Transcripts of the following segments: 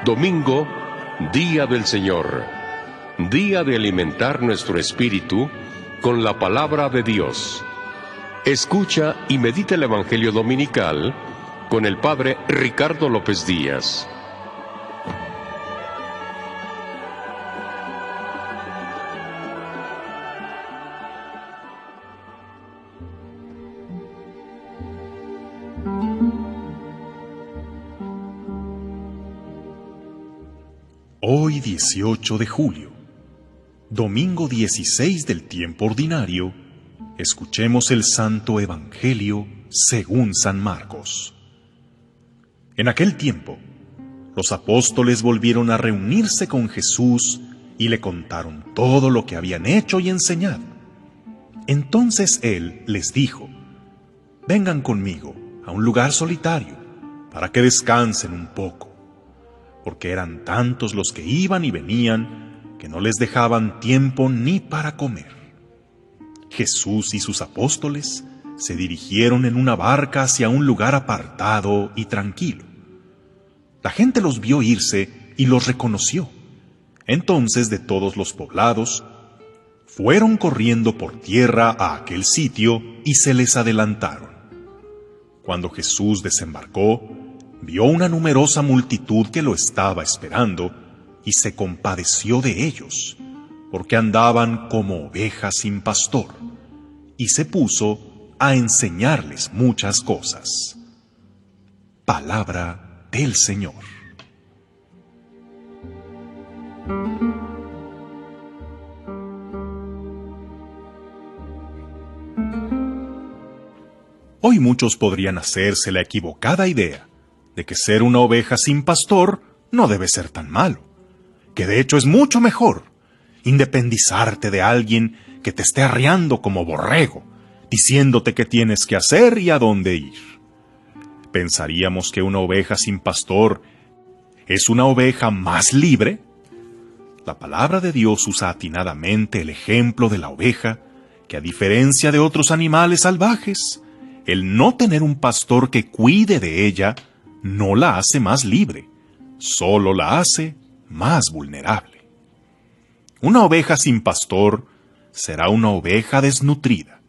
Domingo, Día del Señor. Día de alimentar nuestro espíritu con la palabra de Dios. Escucha y medita el Evangelio Dominical con el Padre Ricardo López Díaz. Hoy 18 de julio, domingo 16 del tiempo ordinario, escuchemos el Santo Evangelio según San Marcos. En aquel tiempo, los apóstoles volvieron a reunirse con Jesús y le contaron todo lo que habían hecho y enseñado. Entonces él les dijo: «Vengan conmigo a un lugar solitario para que descansen un poco», porque eran tantos los que iban y venían que no les dejaban tiempo ni para comer. Jesús y sus apóstoles se dirigieron en una barca hacia un lugar apartado y tranquilo. La gente los vio irse y los reconoció. Entonces, de todos los poblados, fueron corriendo por tierra a aquel sitio y se les adelantaron. Cuando Jesús desembarcó, vio una numerosa multitud que lo estaba esperando y se compadeció de ellos, porque andaban como ovejas sin pastor, y se puso a enseñarles muchas cosas. Palabra del Señor. Hoy muchos podrían hacerse la equivocada idea de que ser una oveja sin pastor no debe ser tan malo, que de hecho es mucho mejor independizarte de alguien que te esté arreando como borrego, diciéndote qué tienes que hacer y a dónde ir. ¿Pensaríamos que una oveja sin pastor es una oveja más libre? La palabra de Dios usa atinadamente el ejemplo de la oveja, que a diferencia de otros animales salvajes, el no tener un pastor que cuide de ella no la hace más libre, solo la hace más vulnerable. Una oveja sin pastor será una oveja desnutrida.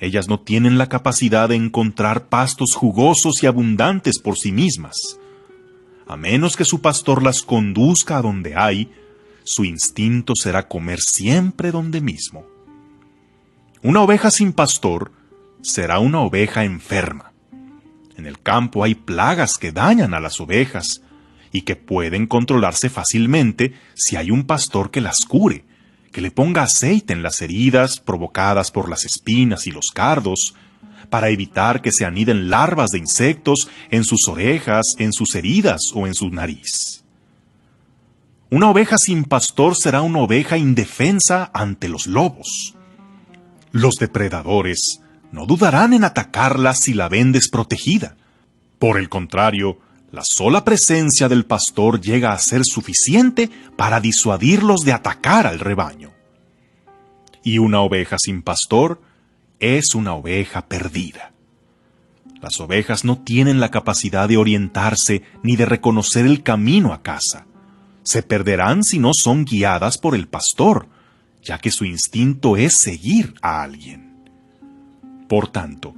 Ellas no tienen la capacidad de encontrar pastos jugosos y abundantes por sí mismas. A menos que su pastor las conduzca a donde hay, su instinto será comer siempre donde mismo. Una oveja sin pastor será una oveja enferma. En el campo hay plagas que dañan a las ovejas y que pueden controlarse fácilmente si hay un pastor que las cure, que le ponga aceite en las heridas provocadas por las espinas y los cardos, para evitar que se aniden larvas de insectos en sus orejas, en sus heridas o en su nariz. Una oveja sin pastor será una oveja indefensa ante los lobos. Los depredadores no dudarán en atacarla si la ven desprotegida. Por el contrario, la sola presencia del pastor llega a ser suficiente para disuadirlos de atacar al rebaño. Y una oveja sin pastor es una oveja perdida. Las ovejas no tienen la capacidad de orientarse ni de reconocer el camino a casa. Se perderán si no son guiadas por el pastor, ya que su instinto es seguir a alguien. Por tanto,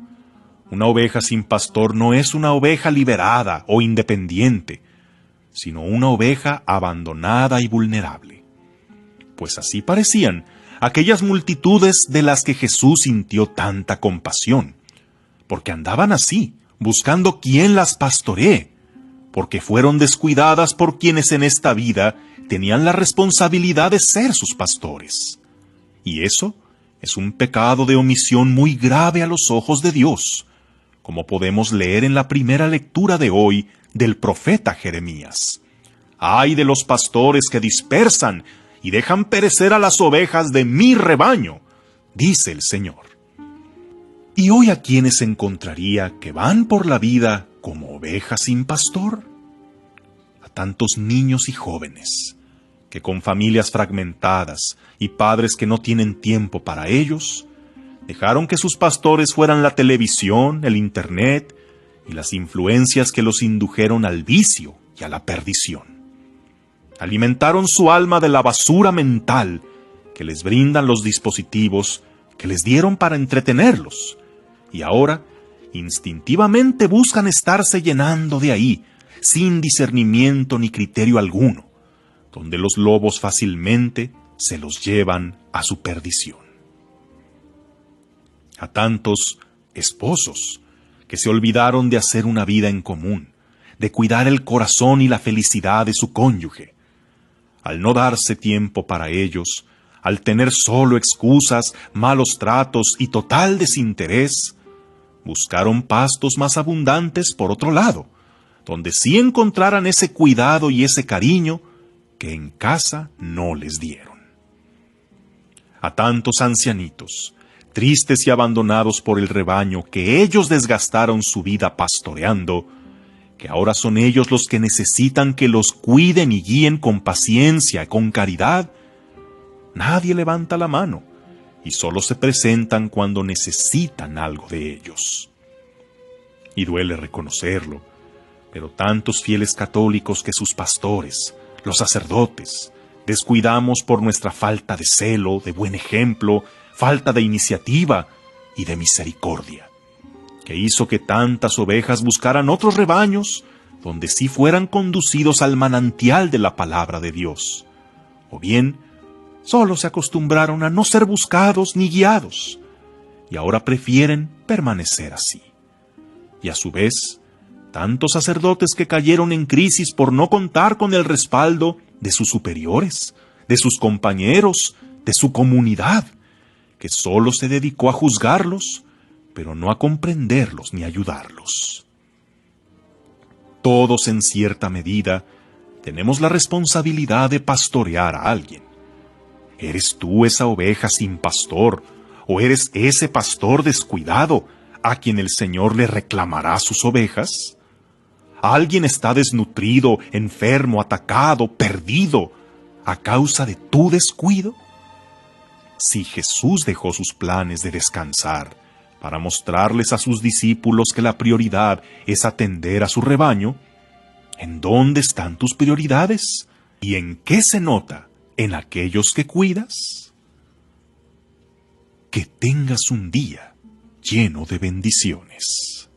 una oveja sin pastor no es una oveja liberada o independiente, sino una oveja abandonada y vulnerable. Pues así parecían aquellas multitudes de las que Jesús sintió tanta compasión, porque andaban así, buscando quién las pastoree, porque fueron descuidadas por quienes en esta vida tenían la responsabilidad de ser sus pastores. Y eso es un pecado de omisión muy grave a los ojos de Dios, como podemos leer en la primera lectura de hoy del profeta Jeremías. ¡Ay de los pastores que dispersan y dejan perecer a las ovejas de mi rebaño!, dice el Señor. ¿Y hoy a quiénes encontraría que van por la vida como ovejas sin pastor? A tantos niños y jóvenes que con familias fragmentadas y padres que no tienen tiempo para ellos, dejaron que sus pastores fueran la televisión, el internet y las influencias que los indujeron al vicio y a la perdición. Alimentaron su alma de la basura mental que les brindan los dispositivos que les dieron para entretenerlos, y ahora instintivamente buscan estarse llenando de ahí, sin discernimiento ni criterio alguno, donde los lobos fácilmente se los llevan a su perdición. A tantos esposos que se olvidaron de hacer una vida en común, de cuidar el corazón y la felicidad de su cónyuge. Al no darse tiempo para ellos, al tener solo excusas, malos tratos y total desinterés, buscaron pastos más abundantes por otro lado, donde sí encontraran ese cuidado y ese cariño que en casa no les dieron. A tantos ancianitos, tristes y abandonados por el rebaño que ellos desgastaron su vida pastoreando, que ahora son ellos los que necesitan que los cuiden y guíen con paciencia y con caridad, nadie levanta la mano y solo se presentan cuando necesitan algo de ellos. Y duele reconocerlo, pero tantos fieles católicos que sus pastores, los sacerdotes, descuidamos por nuestra falta de celo, de buen ejemplo, falta de iniciativa y de misericordia, que hizo que tantas ovejas buscaran otros rebaños donde sí fueran conducidos al manantial de la palabra de Dios, o bien solo se acostumbraron a no ser buscados ni guiados, y ahora prefieren permanecer así. Y a su vez, tantos sacerdotes que cayeron en crisis por no contar con el respaldo de sus superiores, de sus compañeros, de su comunidad, que solo se dedicó a juzgarlos, pero no a comprenderlos ni ayudarlos. Todos en cierta medida tenemos la responsabilidad de pastorear a alguien. ¿Eres tú esa oveja sin pastor, o eres ese pastor descuidado a quien el Señor le reclamará sus ovejas? ¿Alguien está desnutrido, enfermo, atacado, perdido a causa de tu descuido? Si Jesús dejó sus planes de descansar para mostrarles a sus discípulos que la prioridad es atender a su rebaño, ¿en dónde están tus prioridades? ¿Y en qué se nota en aquellos que cuidas? Que tengas un día lleno de bendiciones.